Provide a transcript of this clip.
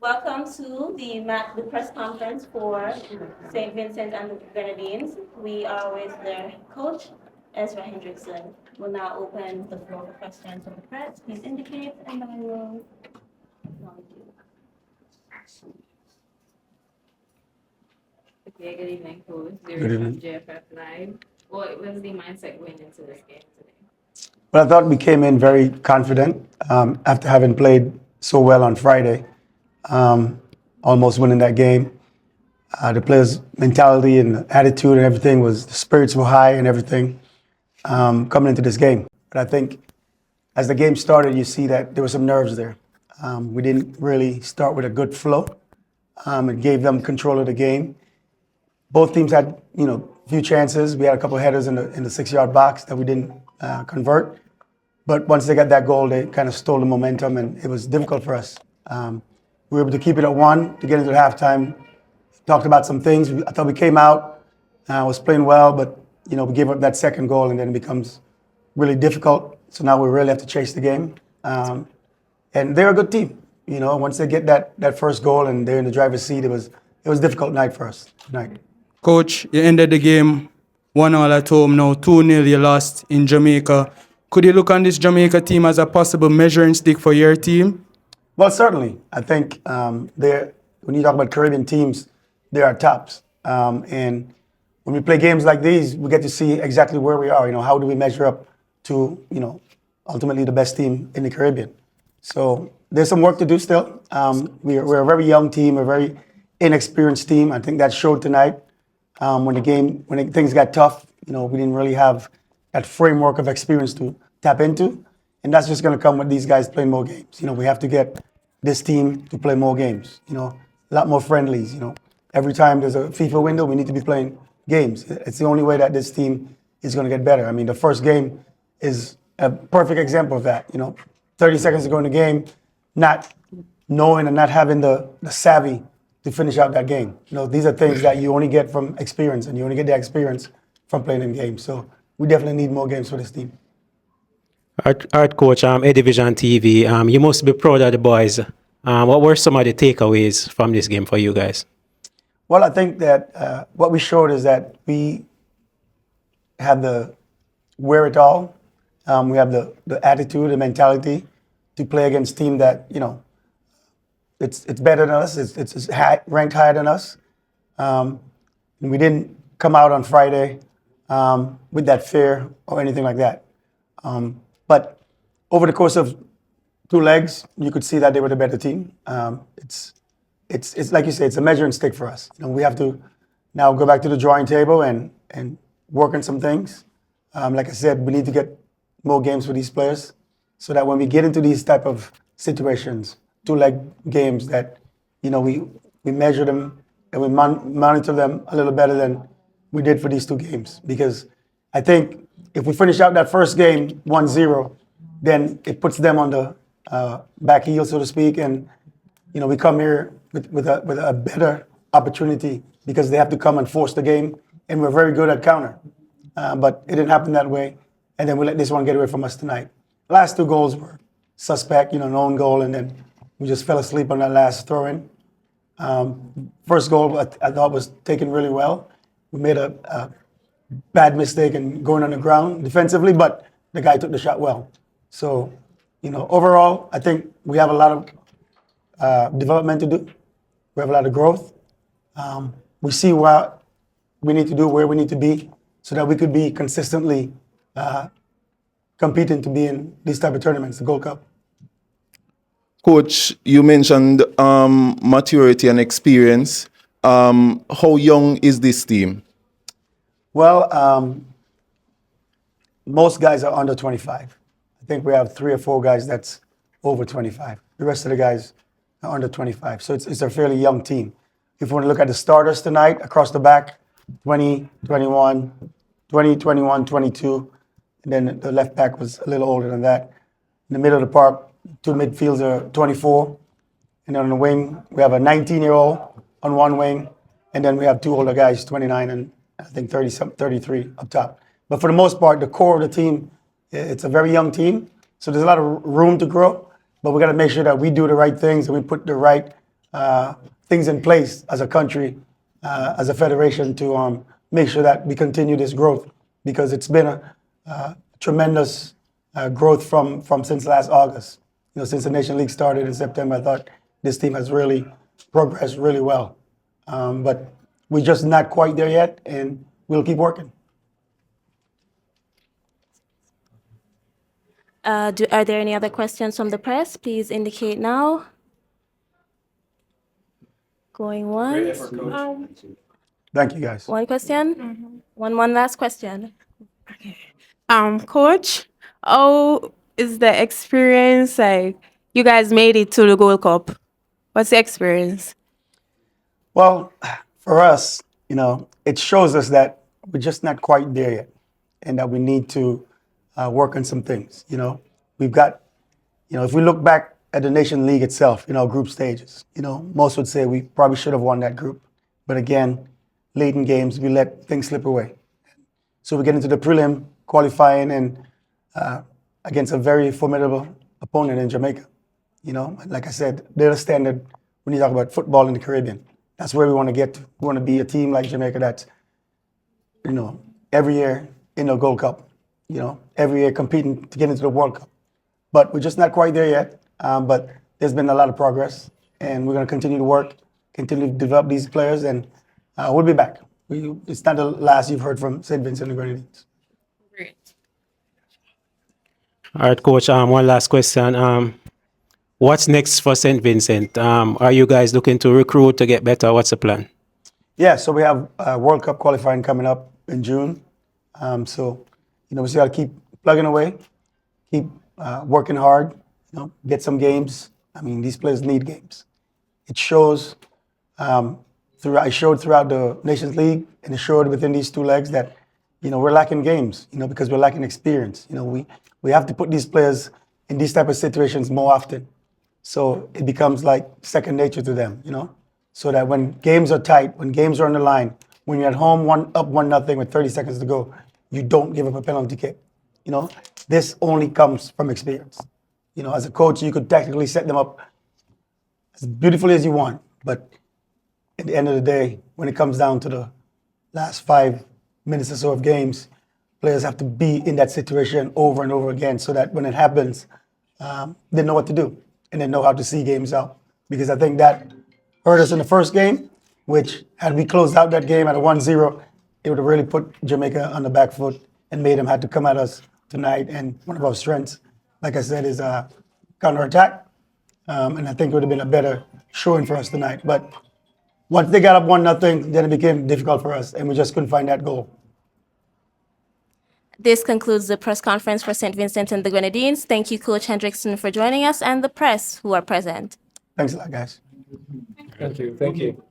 Welcome to the press conference for St. Vincent and the Grenadines. We are with their coach, Ezra Hendrickson. We'll now open the floor for questions from the press. Please indicate, and I will acknowledge you. Okay, good evening, Coach. Good Zero from evening. JFF Live. What was the mindset going into this game today? Well, I thought we came in very confident after having played so well on Friday, almost winning that game. The players' mentality and attitude and everything was, the spirits were high and everything coming into this game. But I think as the game started, you see that there were some nerves there. We didn't really start with a good flow. It gave them control of the game. Both teams had, a few chances. We had a couple of headers in the 6-yard box that we didn't convert. But once they got that goal, they kind of stole the momentum, and it was difficult for us. We were able to keep it at 1 to get into the halftime. Talked about some things. I thought we came out, was playing well, but we gave up that second goal, and then it becomes really difficult. So now we really have to chase the game. And they're a good team. Once they get that first goal and they're in the driver's seat, it was a difficult night for us tonight. Coach, you ended the game 1-1 at home now, 2-0 you lost in Jamaica. Could you look on this Jamaica team as a possible measuring stick for your team? Well, certainly. I think when you talk about Caribbean teams, they are tops. And when we play games like these, we get to see exactly where we are. How do we measure up to, ultimately the best team in the Caribbean? So there's some work to do still. We're a very young team, a very inexperienced team. I think that showed tonight. When things got tough, we didn't really have that framework of experience to tap into. And that's just going to come with these guys playing more games. We have to get this team to play more games, a lot more friendlies. Every time there's a FIFA window, we need to be playing games. It's the only way that this team is going to get better. I mean, the first game is a perfect example of that. 30 seconds to go in the game, not knowing and not having the savvy to finish out that game. These are things that you only get from experience, and you only get that experience from playing in games. So we definitely need more games for this team. Art coach, A-Division TV, you must be proud of the boys. What were some of the takeaways from this game for you guys? Well, I think that what we showed is that we have the wherewithal, we have the attitude, the mentality to play against team that, it's better than us, it's ranked higher than us. And we didn't come out on Friday with that fear or anything like that. But over the course of 2 legs, you could see that they were the better team. It's like you say, it's a measuring stick for us. We have to now go back to the drawing table and work on some things. Like I said, we need to get more games for these players so that when we get into these type of situations, 2-leg games, that we measure them and we monitor them a little better than we did for these 2 games. Because I think if we finish out that first game 1-0, then it puts them on the back heel, so to speak, and we come here with a better opportunity because they have to come and force the game, and we're very good at counter. But it didn't happen that way, and then we let this one get away from us tonight. Last 2 goals were suspect, an own goal, and then we just fell asleep on that last throw-in. First goal I thought was taken really well. We made a bad mistake in going on the ground defensively, but the guy took the shot well. So, overall, I think we have a lot of development to do. We have a lot of growth. We see what we need to do, where we need to be, so that we could be consistently competing to be in these type of tournaments, the Gold Cup. Coach, you mentioned maturity and experience. How young is this team? Well, most guys are under 25. I think we have 3 or 4 guys that's over 25. The rest of the guys are under 25. So it's a fairly young team. If you want to look at the starters tonight, across the back, 20, 21, 20, 21, 22. And then the left back was a little older than that. In the middle of the park, 2 midfields are 24. And then on the wing, we have a 19-year-old on one wing. And then we have 2 older guys, 29 and I think 33 up top. But for the most part, the core of the team, it's a very young team. So there's a lot of room to grow. But we got to make sure that we do the right things and we put the right things in place as a country, as a federation to make sure that we continue this growth, because it's been a tremendous growth from since last August. You know, since the Nation League started in September, I thought this team has really progressed really well. But we're just not quite there yet, and we'll keep working. Are there any other questions from the press? Please indicate now. Going once. Thank you, guys. One question. One last question. Coach, how is the experience? Like, you guys made it to the Gold Cup. What's the experience? Well, for us, you know, it shows us that we're just not quite there yet, and that we need to work on some things. You know, we've got, you know, if we look back at the Nation League itself, you know, group stages, you know, most would say we probably should have won that group. But again, late in games, we let things slip away. So we get into the prelim qualifying and against a very formidable opponent in Jamaica. You know, like I said, they're the standard when you talk about football in the Caribbean. That's where we want to get to. We want to be a team like Jamaica that's, you know, every year in the Gold Cup, you know, every year competing to get into the World Cup. But we're just not quite there yet. But there's been a lot of progress, and we're going to continue to work, continue to develop these players, and we'll be back. It's not the last you've heard from St. Vincent and the Grenadines. Great. All right, Coach, one last question. What's next for St. Vincent? Are you guys looking to recruit to get better? What's the plan? Yeah, so we have World Cup qualifying coming up in June. So, you know, we just got to keep plugging away, keep working hard, you know, get some games. I mean, these players need games. It shows, I showed throughout the Nations League, and it showed within these two legs that, you know, we're lacking games, you know, because we're lacking experience. You know, we have to put these players in these type of situations more often. So it becomes like second nature to them, you know, so that when games are tight, when games are on the line, when you're at home up 1-0 with 30 seconds to go, you don't give up a penalty kick. You know, this only comes from experience. You know, as a coach, you could technically set them up as beautifully as you want, but at the end of the day, when it comes down to the last 5 minutes or so of games, players have to be in that situation over and over again, so that when it happens, they know what to do and they know how to see games out. Because I think that hurt us in the first game, which had we closed out that game at a 1-0, it would have really put Jamaica on the back foot and made them have to come at us tonight. And one of our strengths, like I said, is counterattack. And I think it would have been a better showing for us tonight. But once they got up 1-0, then it became difficult for us, and we just couldn't find that goal. This concludes the press conference for St. Vincent and the Grenadines. Thank you, Coach Hendrickson, for joining us, and the press who are present. Thanks a lot, guys. Thank you.